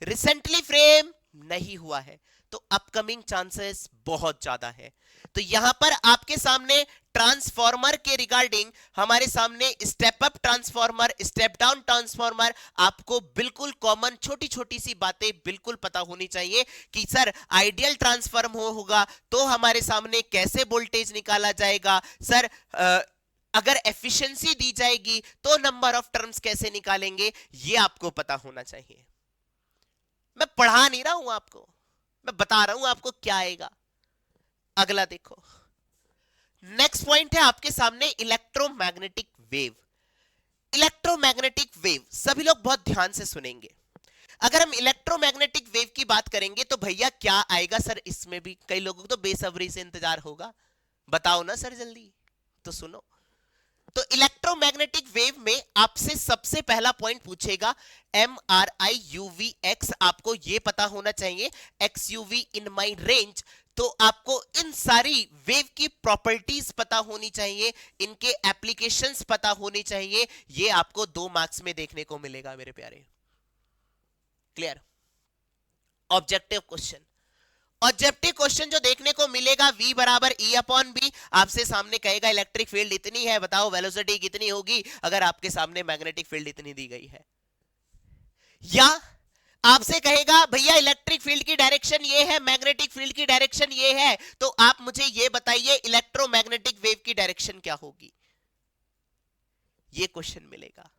रिसेंटली फ्रेम नहीं हुआ है, तो अपकमिंग चांसेस बहुत ज्यादा है। तो यहां पर आपके सामने ट्रांसफॉर्मर के रिगार्डिंग हमारे सामने step up transformer, step down transformer, आपको बिल्कुल कॉमन छोटी छोटी सी बातें बिल्कुल पता होनी चाहिए कि सर आइडियल ट्रांसफॉर्मर होगा तो हमारे सामने कैसे वोल्टेज निकाला जाएगा, सर अगर एफिशिएंसी दी जाएगी तो नंबर ऑफ टर्म्स कैसे निकालेंगे, ये आपको पता होना चाहिए। मैं पढ़ा नहीं रहा हूं आपको, मैं बता रहा हूं आपको क्या आएगा। अगला देखो, नेक्स्ट पॉइंट है आपके सामने इलेक्ट्रोमैग्नेटिक वेव। इलेक्ट्रोमैग्नेटिक वेव सभी लोग बहुत ध्यान से सुनेंगे। अगर हम इलेक्ट्रोमैग्नेटिक वेव की बात करेंगे तो भैया क्या आएगा सर, इसमें भी कई लोगों को तो बेसब्री से इंतजार होगा, बताओ ना सर जल्दी। तो सुनो, तो इलेक्ट्रोमैग्नेटिक वेव में आपसे सबसे पहला पॉइंट पूछेगा MRI UV X, आपको ये पता होना चाहिए XUV इन माई रेंज। तो आपको इन सारी वेव की प्रॉपर्टीज पता होनी चाहिए, इनके एप्लीकेशंस पता होनी चाहिए। ये आपको 2 मार्क्स में देखने को मिलेगा मेरे प्यारे। Clear? Objective question, objective question जो देखने को मिलेगा V बराबर E/B, आपसे सामने कहेगा इलेक्ट्रिक फील्ड इतनी है, बताओ वेलोसिटी कितनी होगी अगर आपके सामने मैग्नेटिक फील्ड इतनी दी गई है। या आपसे कहेगा भैया इलेक्ट्रिक फील्ड की डायरेक्शन ये है, मैग्नेटिक फील्ड की डायरेक्शन ये है, तो आप मुझे ये बताइए इलेक्ट्रोमैग्नेटिक वेव की डायरेक्शन क्या होगी। ये क्वेश्चन मिलेगा।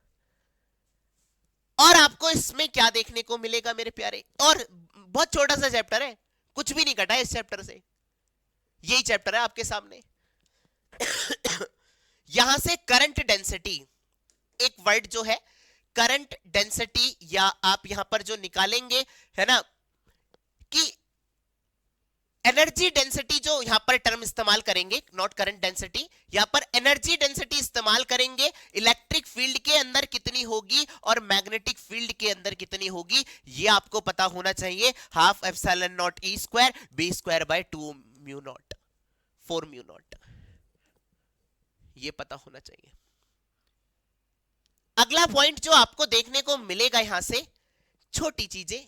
और आपको इसमें क्या देखने को मिलेगा मेरे प्यारे, और बहुत छोटा सा चैप्टर है, कुछ भी नहीं कटा है इस चैप्टर से, यही चैप्टर है आपके सामने। यहां से करंट डेंसिटी, एक वर्ड जो है करंट डेंसिटी, या आप यहां पर जो निकालेंगे है ना कि एनर्जी डेंसिटी, जो यहां पर टर्म इस्तेमाल करेंगे, नॉट करंट डेंसिटी, यहां पर एनर्जी डेंसिटी इस्तेमाल करेंगे। इलेक्ट्रिक फील्ड के अंदर कितनी होगी और मैग्नेटिक फील्ड के अंदर कितनी होगी, ये आपको पता होना चाहिए। Half epsilon not E square B square by 2 mu naught 4 mu naught, ये पता होना चाहिए। अगला पॉइंट जो आपको देखने को मिलेगा यहां से, छोटी चीजें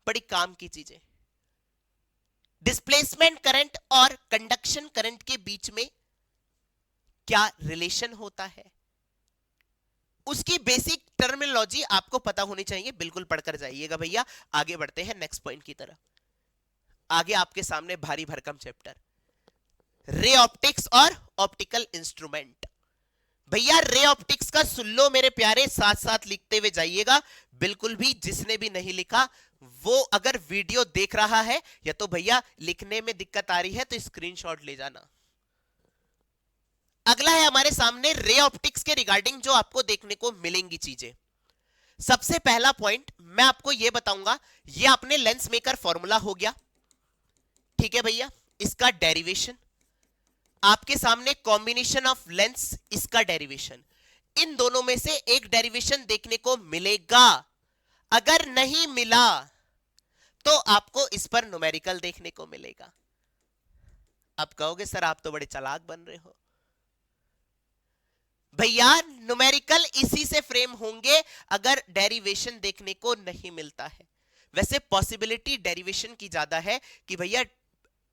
बड़ी काम की चीजें, डिस्प्लेसमेंट करंट और कंडक्शन करंट के बीच में क्या रिलेशन होता है, उसकी बेसिक टर्मिनोलॉजी आपको पता होनी चाहिए। बिल्कुल पढ़कर जाइएगा भैया। आगे बढ़ते हैं नेक्स्ट पॉइंट की तरफ। आगे आपके सामने भारी भरकम चैप्टर, रे ऑप्टिक्स और ऑप्टिकल इंस्ट्रूमेंट। भैया रे ऑप्टिक्स का सुन लो मेरे प्यारे, साथ साथ लिखते हुए जाइएगा। बिल्कुल भी जिसने भी नहीं लिखा वो अगर वीडियो देख रहा है या तो भैया लिखने में दिक्कत आ रही है तो स्क्रीनशॉट ले जाना। अगला है हमारे सामने रे ऑप्टिक्स के रिगार्डिंग जो आपको देखने को मिलेंगी चीजें। सबसे पहला पॉइंट मैं आपको यह बताऊंगा, ये आपने लेंस मेकर फॉर्मूला हो गया, ठीक है भैया। इसका डेरिवेशन आपके सामने, कॉम्बिनेशन ऑफ लेंस, इसका डेरिवेशन, इन दोनों में से एक डेरिवेशन देखने को मिलेगा। अगर नहीं मिला तो आपको इस पर न्यूमेरिकल देखने को मिलेगा। अब कहोगे सर आप तो बड़े चालाक बन रहे हो। भैया न्यूमेरिकल इसी से फ्रेम होंगे अगर डेरिवेशन देखने को नहीं मिलता है। वैसे पॉसिबिलिटी डेरिवेशन की ज्यादा है कि भैया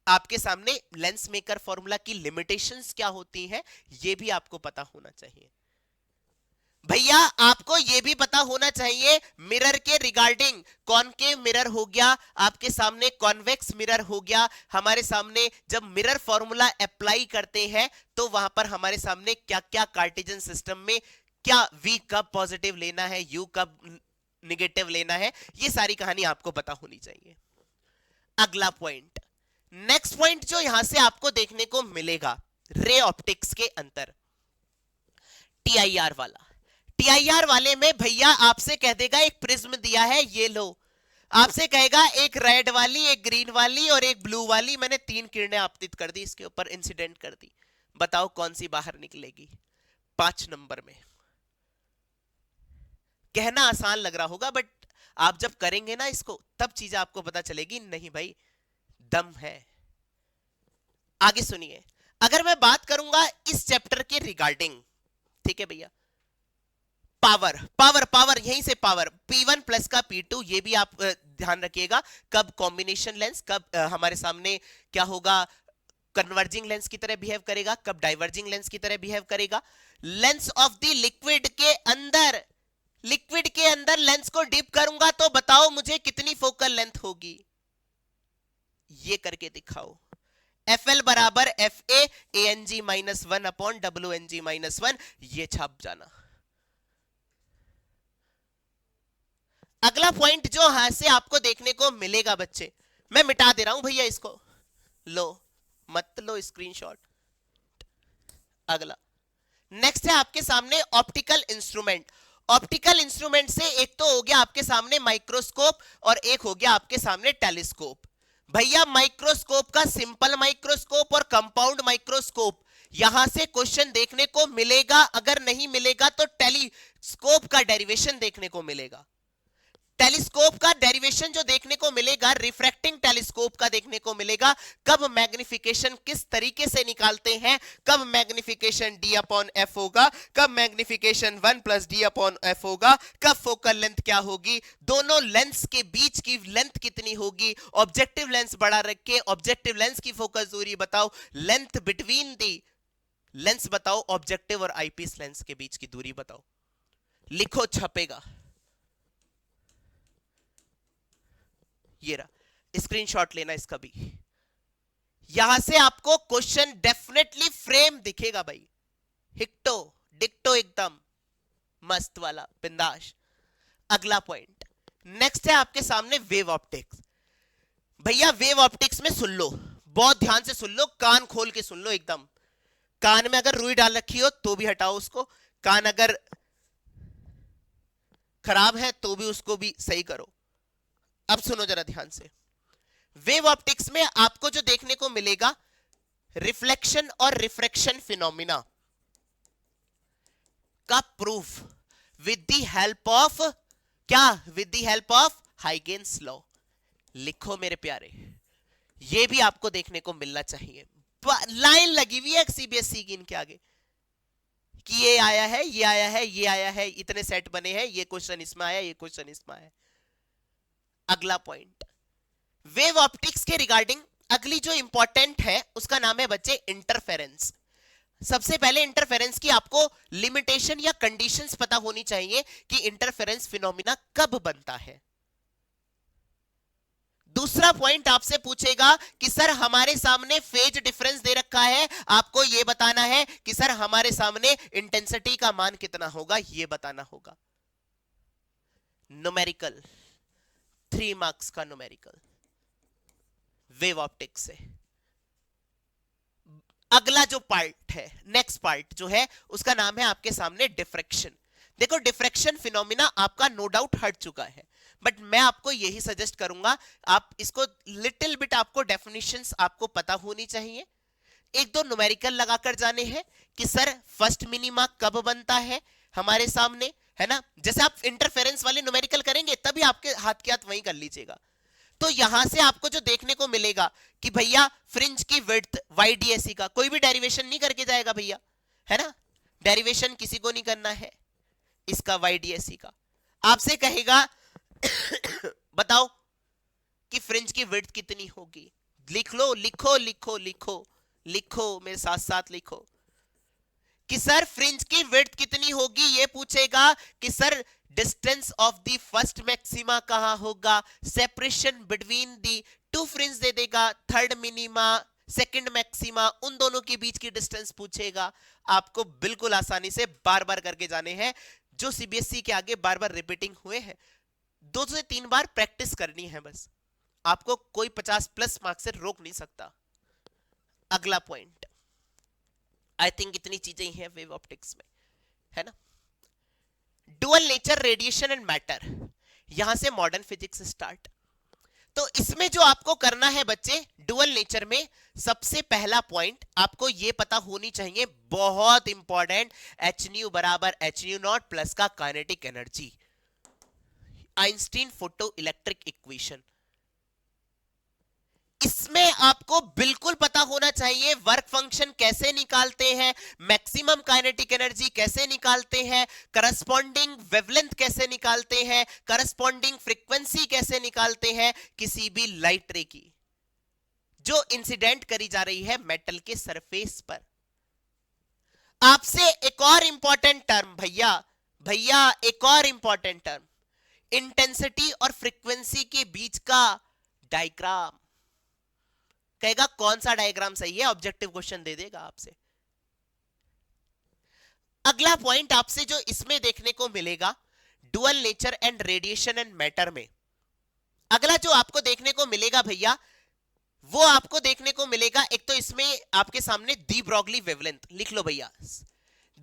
आपके सामने लेंस मेकर फॉर्मूला की लिमिटेशंस क्या होती हैं, यह भी आपको पता होना चाहिए। भैया आपको यह भी पता होना चाहिए मिरर के रिगार्डिंग, कॉनकेव मिरर हो गया, आपके सामने कॉन्वेक्स मिरर हो गया। हमारे सामने जब मिरर फॉर्मूला अप्लाई करते हैं तो वहां पर हमारे सामने क्या क्या कार्टेशियन सिस्टम में क्या V कब पॉजिटिव लेना है, U कब निगेटिव लेना है, ये सारी कहानी आपको पता होनी चाहिए। अगला पॉइंट, नेक्स्ट पॉइंट जो यहां से आपको देखने को मिलेगा रे ऑप्टिक्स के अंदर, TIR वाला। TIR वाले में भैया आपसे कह देगा एक प्रिज्म दिया है, ये लो, आपसे कहेगा एक रेड वाली, एक ग्रीन वाली और एक ब्लू वाली, मैंने 3 किरणें आपतित कर दी, इसके ऊपर इंसिडेंट कर दी, बताओ कौन सी बाहर निकलेगी 5 नंबर में। कहना आसान लग रहा होगा बट आप जब करेंगे ना इसको तब चीजें आपको पता चलेगी, नहीं भाई दम है। आगे सुनिए, अगर मैं बात करूंगा इस चैप्टर के रिगार्डिंग, ठीक है भैया, पावर पावर पावर, यहीं से पावर P1 प्लस का P2, ये भी आप ध्यान रखिएगा। कब कॉम्बिनेशन लेंस, कब हमारे सामने क्या होगा, कन्वर्जिंग लेंस की तरह बिहेव करेगा, कब डाइवर्जिंग लेंस की तरह बिहेव करेगा। लेंस ऑफ द लिक्विड के अंदर, लिक्विड के अंदर लेंस को डिप करूंगा तो बताओ मुझे कितनी फोकल लेंथ होगी, ये करके दिखाओ। FL बराबर FA ANG minus 1 upon WNG minus 1, ये छाप जाना। अगला पॉइंट जो यहां से आपको देखने को मिलेगा बच्चे, मैं मिटा दे रहा हूं भैया इसको, लो मत लो स्क्रीनशॉट। अगला नेक्स्ट है आपके सामने ऑप्टिकल इंस्ट्रूमेंट। ऑप्टिकल इंस्ट्रूमेंट से एक तो हो गया आपके सामने माइक्रोस्कोप और एक हो गया आपके सामने टेलीस्कोप। भैया माइक्रोस्कोप का सिंपल माइक्रोस्कोप और कंपाउंड माइक्रोस्कोप, यहां से क्वेश्चन देखने को मिलेगा, अगर नहीं मिलेगा तो टेलीस्कोप का डेरिवेशन देखने को मिलेगा। टेलीस्कोप का डेरिवेशन जो देखने को मिलेगा, रिफ्रैक्टिंग टेलीस्कोप का देखने को मिलेगा। कब मैग्निफिकेशन किस तरीके से निकालते हैं, कब मैग्निफिकेशन d अपॉन एफ होगा, कब magnification 1 plus D upon F होगा, कब फोकल लेंथ क्या होगी, दोनों लेंस के बीच की लेंथ कितनी होगी, ऑब्जेक्टिव लेंस बड़ा रख के ऑब्जेक्टिव लेंस की फोकस दूरी बताओ, लेंथ बिटवीन दी लेंस बताओ, ऑब्जेक्टिव और आईपीस लेंस के बीच की दूरी बताओ। लिखो, छपेगा। ये रहा, स्क्रीनशॉट लेना इसका भी। यहां से आपको क्वेश्चन डेफिनेटली फ्रेम दिखेगा भाई, हिक्टो डिक्टो एकदम मस्त वाला, बिंदास। अगला पॉइंट नेक्स्ट है आपके सामने वेव ऑप्टिक्स। भैया वेव ऑप्टिक्स में सुन लो, बहुत ध्यान से सुन लो, कान खोल के सुन लो एकदम। कान में अगर रुई डाल रखी हो तो भी हटाओ उसको, कान अगर खराब है तो भी उसको भी सही करो। अब सुनो जरा ध्यान से। वेव ऑप्टिक्स में आपको जो देखने को मिलेगा, रिफ्लेक्शन और रिफ्रैक्शन फिनोमिना का proof with the help of क्या, with the help of Huygens law. लिखो मेरे प्यारे, ये भी आपको देखने को मिलना चाहिए। लाइन लगी हुई है सीबीएसई की इनके आगे कि ये आया है, ये आया है, ये आया है, इतने सेट बने हैं, ये क्वेश्चन इसमें आया, ये क्वेश्चन इसमें आया। अगला पॉइंट वेव ऑप्टिक्स के रिगार्डिंग अगली जो इंपॉर्टेंट है उसका नाम है बच्चे इंटरफेरेंस। सबसे पहले इंटरफेरेंस की आपको लिमिटेशन या कंडीशंस पता होनी चाहिए कि इंटरफेरेंस फिनोमिना कब बनता है। दूसरा पॉइंट आपसे पूछेगा कि सर हमारे सामने फेज डिफरेंस दे रखा है, आपको यह बताना है कि सर हमारे सामने इंटेंसिटी का मान कितना होगा, यह बताना होगा। न्यूमेरिकल 3 मार्क्स का न्यूमेरिकल वेव ऑप्टिक्स से। अगला जो पार्ट है, नेक्स्ट पार्ट जो है उसका नाम है आपके सामने डिफ्रैक्शन। देखो डिफ्रैक्शन फिनोमिना आपका नो डाउट हट चुका है, बट मैं आपको यही सजेस्ट करूंगा, आप इसको लिटिल बिट आपको डेफिनेशंस आपको पता होनी चाहिए, एक दो न्यूमेरिकल लगाकर जाने हैं कि सर फर्स्ट मिनिमा कब बनता है हमारे सामने, है ना। जैसे आप इंटरफेरेंस वाले न्यूमेरिकल करेंगे तभी आपके हाथ के हाथ वही कर लीजिएगा। तो यहां से आपको जो देखने को मिलेगा कि भैया फ्रिंज की विड्थ वाईडीएसई का कोई भी डेरिवेशन नहीं करके जाएगा भैया, है ना, डेरिवेशन किसी को नहीं करना है इसका वाईडीएसई का। आपसे कहेगा बताओ कि फ्रिंज की विड्थ कितनी होगी, लिख लो, लिखो लिखो लिखो लिखो मेरे साथ साथ लिखो कि सर फ्रिंज की विड्थ कितनी होगी। ये पूछेगा कि sir distance of the first maxima कहां होगा, separation between the two fringe दे देगा, थर्ड मिनिमा सेकंड मैक्सिमा, उन दोनों के बीच की डिस्टेंस पूछेगा। आपको बिल्कुल आसानी से बार बार करके जाने हैं, जो सीबीएसई के आगे बार बार रिपीटिंग हुए हैं 2 से 3 बार प्रैक्टिस करनी है बस, आपको कोई 50+ मार्क्स से रोक नहीं सकता। अगला पॉइंट, आई थिंक इतनी चीजें ही हैं वेव ऑप्टिक्स में, है ना। Dual nature radiation and matter, यहां से मॉडर्न फिजिक्स स्टार्ट। तो इसमें जो आपको करना है बच्चे, डुअल नेचर में सबसे पहला पॉइंट आपको यह पता होनी चाहिए, बहुत इंपॉर्टेंट, एच न्यू बराबर एच न्यू नॉट प्लस का kinetic energy, Einstein photo electric equation. इसमें आपको बिल्कुल पता होना चाहिए वर्क फंक्शन कैसे निकालते हैं, मैक्सिमम काइनेटिक एनर्जी कैसे निकालते हैं, करस्पॉन्डिंग वेवलेंथ कैसे निकालते हैं, करस्पॉन्डिंग फ्रीक्वेंसी कैसे निकालते हैं किसी भी लाइट रे की जो इंसिडेंट करी जा रही है मेटल के सरफेस पर। आपसे एक और इंपॉर्टेंट टर्म भैया एक और इंपॉर्टेंट टर्म, इंटेंसिटी और फ्रीक्वेंसी के बीच का डायग्राम। कहेगा कौन सा डायग्राम सही है, ऑब्जेक्टिव क्वेश्चन दे देगा आपसे। अगला पॉइंट आपसे जो इसमें देखने को मिलेगा, dual nature and radiation and matter में अगला जो आपको देखने को मिलेगा भैया, वो आपको देखने को मिलेगा, एक तो इसमें आपके सामने दी ब्रॉगली वेवलेंथ, लिख लो भैया,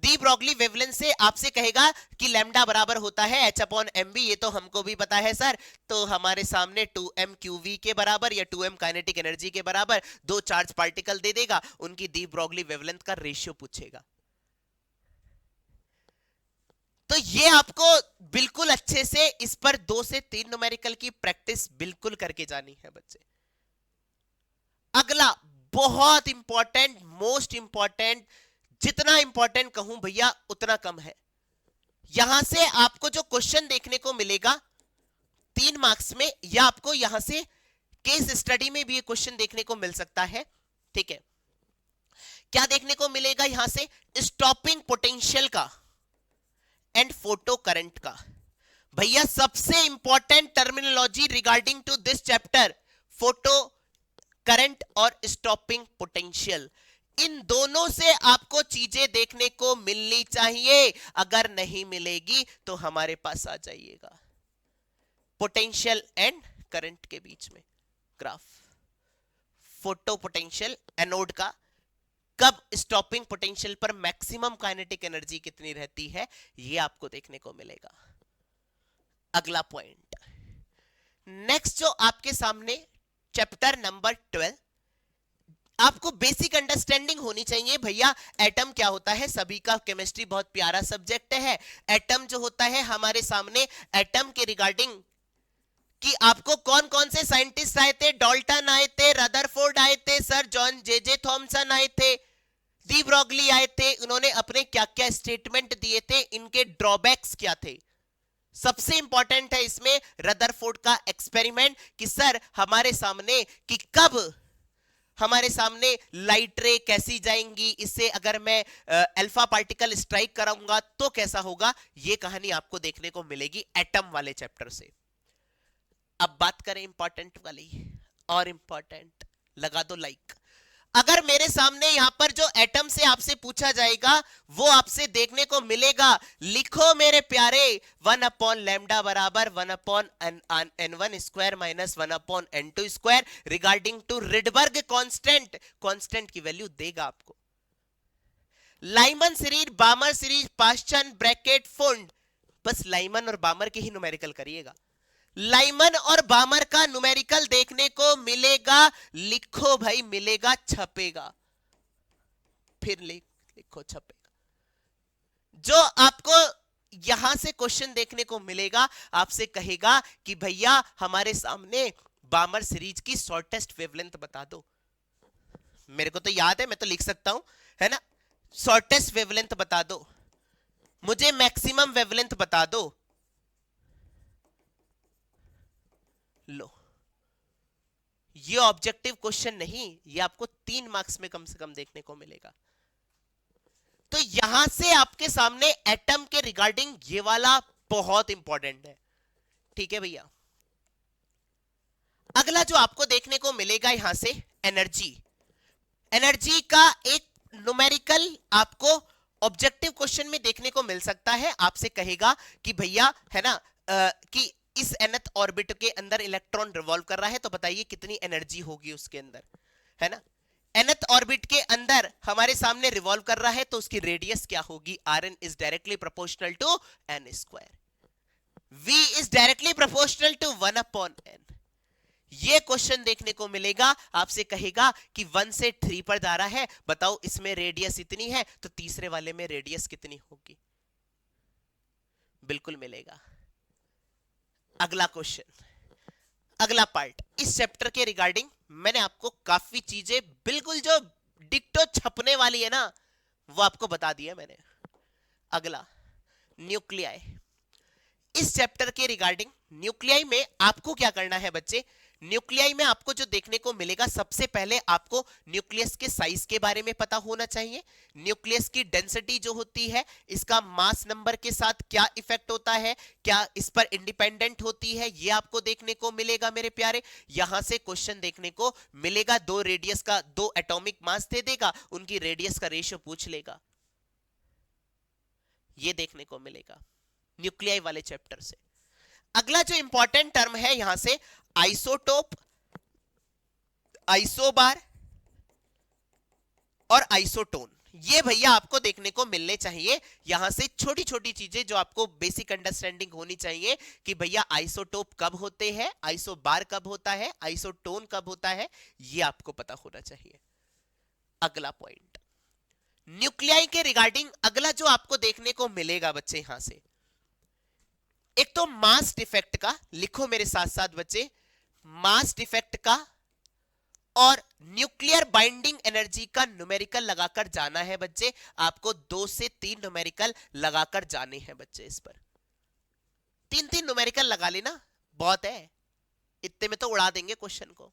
डी ब्रॉगली वेवलेंस से आपसे कहेगा कि लैम्डा बराबर होता है h अपॉन एम बी, ये तो हमको भी पता है सर। तो हमारे सामने 2m QV के बराबर या 2m काइनेटिक एनर्जी के बराबर दो चार्ज पार्टिकल दे देगा, उनकी डी ब्रॉगली वेवलेंथ का रेशियो पूछेगा। तो ये आपको बिल्कुल अच्छे से इस पर 2 से 3 न्यूमेरिकल की प्रैक्टिस बिल्कुल करके जानी है बच्चे। अगला बहुत इंपॉर्टेंट, मोस्ट इंपॉर्टेंट, जितना इंपॉर्टेंट कहूं भैया उतना कम है। यहां से आपको जो क्वेश्चन देखने को मिलेगा 3 मार्क्स में, या आपको यहां से केस स्टडी में भी ये क्वेश्चन देखने को मिल सकता है। ठीक है, क्या देखने को मिलेगा यहां से? स्टॉपिंग पोटेंशियल का एंड फोटो करंट का। भैया सबसे important terminology regarding to this chapter, photo current और स्टॉपिंग पोटेंशियल, इन दोनों से आपको चीजें देखने को मिलनी चाहिए। अगर नहीं मिलेगी तो हमारे पास आ जाइएगा। पोटेंशियल एंड करंट के बीच में ग्राफ, फोटो पोटेंशियल एनोड का, कब स्टॉपिंग पोटेंशियल पर मैक्सिमम काइनेटिक एनर्जी कितनी रहती है, ये आपको देखने को मिलेगा। अगला पॉइंट, नेक्स्ट जो आपके सामने चैप्टर नंबर 12, आपको बेसिक अंडरस्टैंडिंग होनी चाहिए भैया। एटम क्या होता है? सभी का केमिस्ट्री बहुत प्यारा सब्जेक्ट है। एटम जो होता है हमारे सामने, एटम के रिगार्डिंग कि आपको कौन कौन से साइंटिस्ट आए थे? डाल्टन आए थे, रदरफोर्ड आए थे, सर जॉन जे थॉमसन आए थे, डी ब्रॉगली आए थे। उन्होंने अपने क्या क्या स्टेटमेंट दिए थे, इनके ड्रॉबैक्स क्या थे। सबसे इंपॉर्टेंट है इसमें रदरफोर्ड का एक्सपेरिमेंट कि सर हमारे सामने कि कब हमारे सामने लाइट रे कैसी जाएंगी, इससे अगर मैं अल्फा पार्टिकल स्ट्राइक कराऊंगा तो कैसा होगा, ये कहानी आपको देखने को मिलेगी एटम वाले चैप्टर से। अब बात करें इंपॉर्टेंट वाली, और इंपॉर्टेंट, लगा दो लाइक। अगर मेरे सामने यहां पर जो एटम से आपसे पूछा जाएगा वो आपसे देखने को मिलेगा, लिखो मेरे प्यारे 1 अपॉन लैम्डा बराबर 1 upon n1 square minus 1 upon n2 square regarding to Rydberg constant. Constant की वैल्यू देगा आपको। Lyman series, Balmer series, Paschen, bracket, Pfund, बस लाइमन और बामर के ही न्यूमेरिकल करिएगा। लाइमन और बामर का न्यूमेरिकल देखने को मिलेगा, लिखो भाई, मिलेगा, छपेगा, फिर लिखो, छपेगा। जो आपको यहां से क्वेश्चन देखने को मिलेगा, आपसे कहेगा कि भैया हमारे सामने बामर सीरीज की शॉर्टेस्ट वेवलेंथ बता दो। मेरे को तो याद है, मैं तो लिख सकता हूं, है ना। शॉर्टेस्ट वेवलेंथ बता दो, मुझे मैक्सिमम वेवलेंथ बता दो। लो, ये ऑब्जेक्टिव क्वेश्चन नहीं, ये आपको 3 मार्क्स में कम से कम देखने को मिलेगा। तो यहां से आपके सामने एटम के रिगार्डिंग ये वाला बहुत इंपॉर्टेंट है। ठीक है भैया, अगला जो आपको देखने को मिलेगा यहां से एनर्जी। एनर्जी का एक न्यूमेरिकल आपको ऑब्जेक्टिव क्वेश्चन में देखने को मिल सकता है। आपसे कहेगा कि भैया, है ना, कि इस nth ऑर्बिट के अंदर इलेक्ट्रॉन रिवॉल्व कर रहा है, तो बताइए कितनी एनर्जी होगी उसके अंदर, है ना। nth ऑर्बिट के अंदर हमारे सामने रिवॉल्व कर रहा है, तो उसकी रेडियस क्या होगी? Rn is directly proportional to n square, V is directly proportional to 1 upon n। ये क्वेश्चन देखने को मिलेगा, आपसे कहेगा कि 1 से 3 पर जा रहा है, बताओ इसमें रेडियस इतनी है, तो तीसरे वाले में रेडियस कितनी होगी? बिल्कुल मिलेगा। अगला क्वेश्चन, अगला पार्ट, इस चैप्टर के रिगार्डिंग मैंने आपको काफी चीजें बिल्कुल जो डिक्टो छपने वाली है ना, वो आपको बता दिया मैंने। अगला न्यूक्लियाई, इस चैप्टर के रिगार्डिंग न्यूक्लियाई में आपको क्या करना है बच्चे? न्यूक्लियाई में आपको जो देखने को मिलेगा, सबसे पहले आपको न्यूक्लियस के साइज के बारे में पता होना चाहिए। न्यूक्लियस की डेंसिटी जो होती है, इसका मास नंबर के साथ क्या इफेक्ट होता है, क्या इस पर इंडिपेंडेंट होती है, ये आपको देखने को मिलेगा मेरे प्यारे। यहां से क्वेश्चन देखने को मिलेगा, 2 रेडियस का 2 एटॉमिक मास दे देगा, उनकी रेडियस का रेशियो पूछ लेगा, ये देखने को मिलेगा न्यूक्लियाई वाले चैप्टर से। अगला जो इंपॉर्टेंट टर्म है यहां से आइसोटोप, आइसोबार और आइसोटोन, ये भैया आपको देखने को मिलने चाहिए। यहां से छोटी छोटी चीजें जो आपको बेसिक अंडरस्टैंडिंग होनी चाहिए कि भैया आइसोटोप कब होते हैं, आइसोबार कब होता है, आइसोटोन कब होता है, ये आपको पता होना चाहिए। अगला पॉइंट न्यूक्लियाई के रिगार्डिंग अगला जो आपको देखने को मिलेगा बच्चे, यहां से एक तो मास डिफेक्ट का, लिखो मेरे साथ साथ बच्चे, मास डिफेक्ट का और न्यूक्लियर बाइंडिंग एनर्जी का न्यूमेरिकल लगाकर जाना है बच्चे। आपको 2 से 3 न्यूमेरिकल लगाकर जाने हैं बच्चे। इस पर 3-3 न्यूमेरिकल लगा लेना, बहुत है, इतने में तो उड़ा देंगे क्वेश्चन को।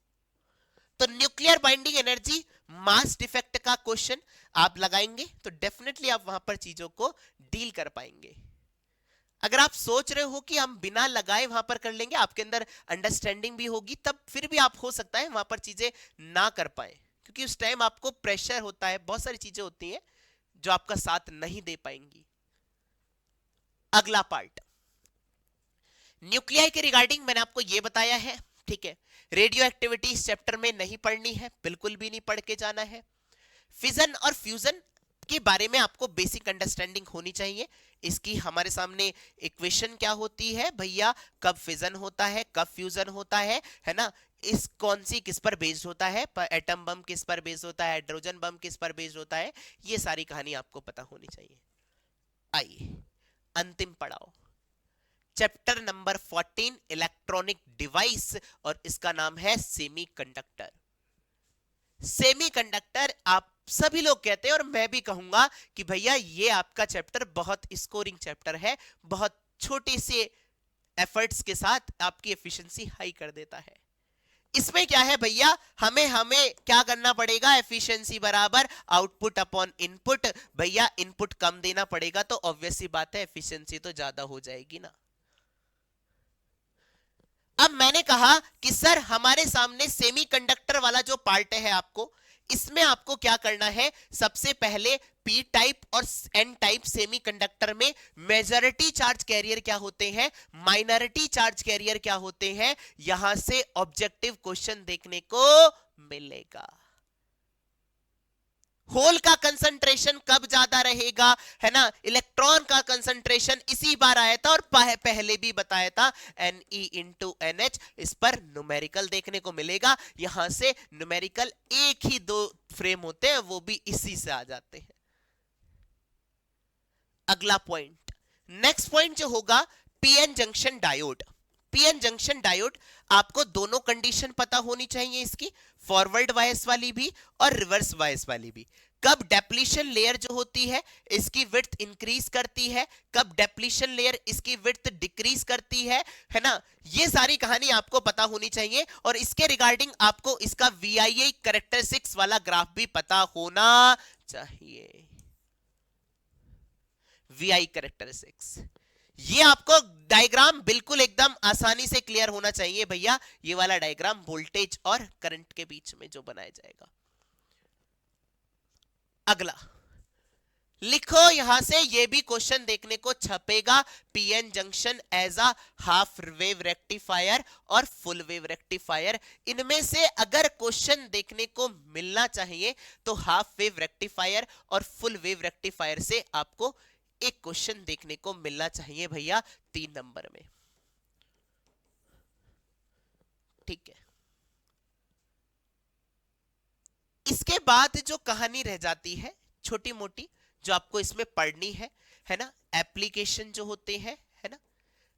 तो nuclear binding energy, mass defect का क्वेश्चन आप लगाएंगे तो डेफिनेटली आप वहां पर चीजों को डील कर पाएंगे। अगर आप सोच रहे हो कि हम बिना लगाए वहां पर कर लेंगे, आपके अंदर अंडरस्टैंडिंग भी होगी, तब फिर भी आप हो सकता है वहां पर चीजें ना कर पाए, क्योंकि उस टाइम आपको प्रेशर होता है, बहुत सारी चीजें होती हैं जो आपका साथ नहीं दे पाएंगी। अगला पार्ट न्यूक्लियाई के रिगार्डिंग मैंने आपको यह बताया है, ठीक है। रेडियो एक्टिविटी इस चैप्टर में नहीं पढ़नी है, बिल्कुल भी नहीं पढ़ के जाना है। फिजन और फ्यूजन के बारे में आपको बेसिक अंडरस्टैंडिंग होनी चाहिए। इसकी हमारे सामने इक्वेशन क्या होती है भैया, कब फिजन होता है, कब फ्यूजन होता है ना, इस कौन सी किस पर बेस्ड होता है, एटम बम किस पर बेस्ड होता है, हाइड्रोजन बम किस पर बेस्ड होता है, ये सारी कहानी आपको पता होनी चाहिए। आइए अंतिम पड़ाव, चैप्टर नंबर 14 इलेक्ट्रॉनिक डिवाइस, और इसका नाम है सेमीकंडक्टर। सेमीकंडक्टर आप सभी लोग कहते हैं और मैं भी कहूंगा कि भैया ये आपका चैप्टर बहुत स्कोरिंग चैप्टर है, बहुत छोटे से एफर्ट्स के साथ आपकी एफिशिएंसी हाई कर देता है। इसमें क्या है भैया, हमें क्या करना पड़ेगा, एफिशिएंसी बराबर आउटपुट अपॉन इनपुट। भैया इनपुट कम देना पड़ेगा तो ऑब्वियस सी बात है एफिशिएंसी तो ज्यादा हो जाएगी ना। अब मैंने कहा कि सर हमारे सामने सेमीकंडक्टर वाला जो पार्ट है आपको, इसमें आपको क्या करना है, सबसे पहले पी टाइप और एन टाइप सेमीकंडक्टर में मेजॉरिटी चार्ज कैरियर क्या होते हैं, माइनॉरिटी चार्ज कैरियर क्या होते हैं, यहां से ऑब्जेक्टिव क्वेश्चन देखने को मिलेगा। होल का कंसंट्रेशन कब ज्यादा रहेगा, है ना, इलेक्ट्रॉन का कंसंट्रेशन इसी बार आया था और पहले भी बताया था Ne इंटू NH। इस पर न्यूमेरिकल देखने को मिलेगा। यहां से न्यूमेरिकल एक ही 2 फ्रेम होते हैं, वो भी इसी से आ जाते हैं। अगला पॉइंट, नेक्स्ट पॉइंट जो होगा PN junction diode. PN junction diode आपको दोनों कंडीशन पता होनी चाहिए इसकी, फॉरवर्ड बायस वाली भी और रिवर्स बायस वाली भी। कब डेप्लीशन लेयर जो होती है इसकी विड्थ इंक्रीज करती है, कब डेप्लीशन लेयर इसकी विड्थ डिक्रीज करती है ना, ये सारी कहानी आपको पता होनी चाहिए। और इसके रिगार्डिंग आपको इसका VIA कैरेक्टरिस्टिक्स वाला ग्राफ भी पता होना चाहिए। VI कैरेक्टरिस्टिक्स, ये आपको डायग्राम बिल्कुल एकदम आसानी से क्लियर होना चाहिए भैया। ये वाला डायग्राम वोल्टेज और करंट के बीच में जो बनाया जाएगा। अगला लिखो, यहां से ये भी क्वेश्चन देखने को छपेगा, PN junction as a half wave rectifier और फुल वेव रेक्टिफायर। इनमें से अगर क्वेश्चन देखने को मिलना चाहिए तो हाफ वेव रेक्टिफायर और फुल वेव रेक्टिफायर से आपको एक क्वेश्चन देखने को मिलना चाहिए भैया 3 नंबर में, ठीक है। इसके बाद जो कहानी रह जाती है छोटी मोटी जो आपको इसमें पढ़नी है ना, एप्लीकेशन जो होते हैं, है ना,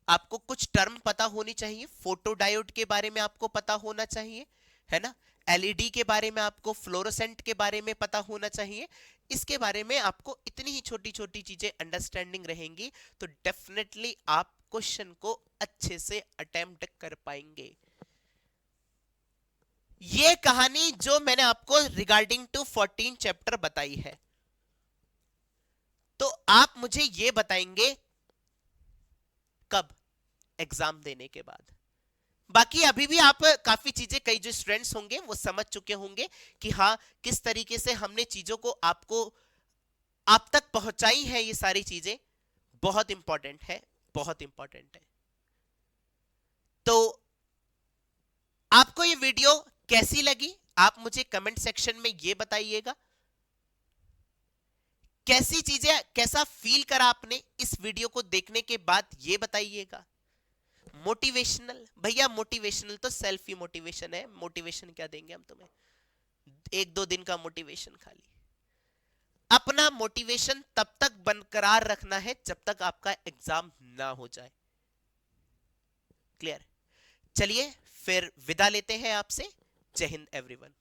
आपको कुछ टर्म पता होनी चाहिए। फोटो डायोड के बारे में आपको पता होना चाहिए, है ना, एलईडी के बारे में आपको, फ्लोरोसेंट के बारे में पता होना चाहिए। इसके बारे में आपको इतनी ही छोटी छोटी चीजें अंडरस्टैंडिंग रहेंगी तो डेफिनेटली आप क्वेश्चन को अच्छे से अटेम्प्ट कर पाएंगे। ये कहानी जो मैंने आपको रिगार्डिंग टू 14 चैप्टर बताई है, तो आप मुझे ये बताएंगे कब, एग्जाम देने के बाद। बाकी अभी भी आप काफी चीजें, कई जो स्टूडेंट्स होंगे वो समझ चुके होंगे कि हाँ किस तरीके से हमने चीजों को आप तक पहुंचाई है। ये सारी चीजें बहुत इंपॉर्टेंट है, बहुत इंपॉर्टेंट है। तो आपको ये वीडियो कैसी लगी आप मुझे कमेंट सेक्शन में ये बताइएगा। कैसी चीजें, कैसा फील करा आपने इस वीडियो को देखने के बाद, ये बताइएगा। मोटिवेशनल, भैया मोटिवेशनल तो सेल्फ ही मोटिवेशन है, मोटिवेशन क्या देंगे हम तुम्हें, एक दो दिन का मोटिवेशन खाली। अपना मोटिवेशन तब तक बरकरार रखना है जब तक आपका एग्जाम ना हो जाए। क्लियर? चलिए फिर विदा लेते हैं आपसे। जय हिंद एवरीवन।